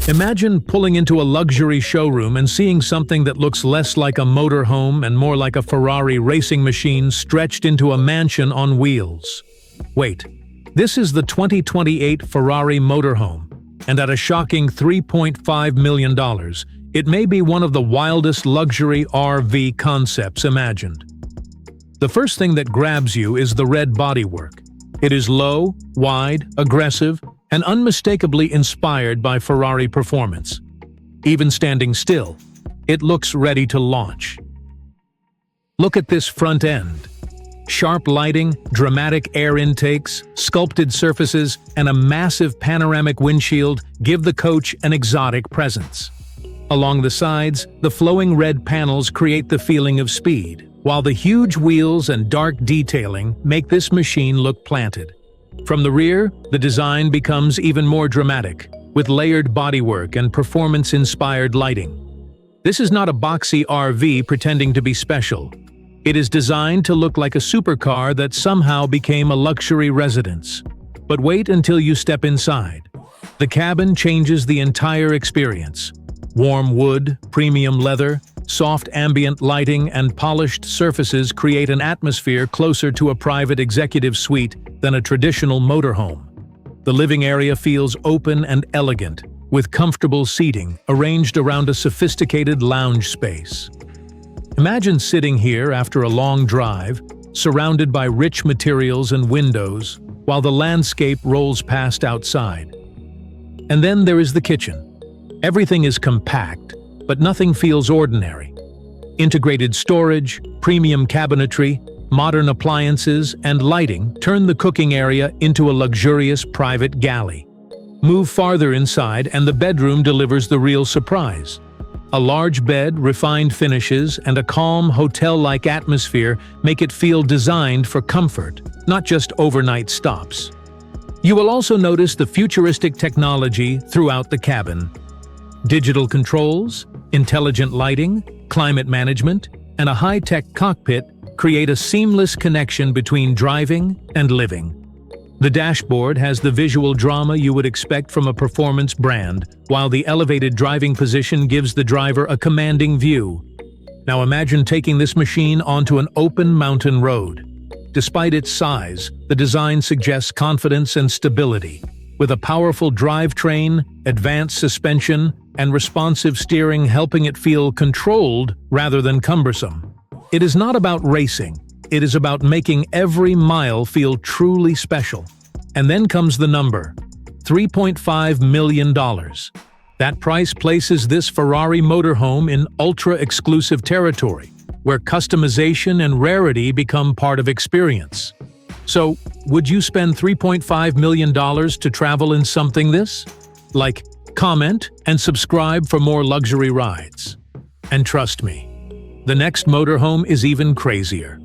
Imagine pulling into a luxury showroom and seeing something that looks less like a motorhome and more like a Ferrari racing machine stretched into a mansion on wheels. Wait, this is the 2028 Ferrari Motorhome, and at a shocking $3.5 million, it may be one of the wildest luxury RV concepts imagined. The first thing that grabs you is the red bodywork. It is low, wide, aggressive, and unmistakably inspired by Ferrari performance. Even standing still, it looks ready to launch. Look at this front end. Sharp lighting, dramatic air intakes, sculpted surfaces, and a massive panoramic windshield give the coach an exotic presence. Along the sides, the flowing red panels create the feeling of speed, while the huge wheels and dark detailing make this machine look planted. From the rear, the design becomes even more dramatic, with layered bodywork and performance-inspired lighting. This is not a boxy RV pretending to be special. It is designed to look like a supercar that somehow became a luxury residence. But wait until you step inside. The cabin changes the entire experience. Warm wood, premium leather, soft ambient lighting, and polished surfaces create an atmosphere closer to a private executive suite than a traditional motorhome. The living area feels open and elegant, with comfortable seating arranged around a sophisticated lounge space. Imagine sitting here after a long drive, surrounded by rich materials and windows, while the landscape rolls past outside. And then there is the kitchen. Everything is compact, but nothing feels ordinary. Integrated storage, premium cabinetry, modern appliances, and lighting turn the cooking area into a luxurious private galley. Move farther inside and the bedroom delivers the real surprise. A large bed, refined finishes, and a calm, hotel-like atmosphere make it feel designed for comfort, not just overnight stops. You will also notice the futuristic technology throughout the cabin. Digital controls, intelligent lighting, climate management, and a high-tech cockpit create a seamless connection between driving and living. The dashboard has the visual drama you would expect from a performance brand, while the elevated driving position gives the driver a commanding view. Now imagine taking this machine onto an open mountain road. Despite its size, the design suggests confidence and stability. With a powerful drivetrain, advanced suspension, and responsive steering helping it feel controlled rather than cumbersome. It is not about racing, it is about making every mile feel truly special. And then comes the number, $3.5 million. That price places this Ferrari motorhome in ultra-exclusive territory, where customization and rarity become part of experience. So, would you spend $3.5 million to travel in something this? Like, comment, and subscribe for more luxury rides. And trust me, the next motorhome is even crazier.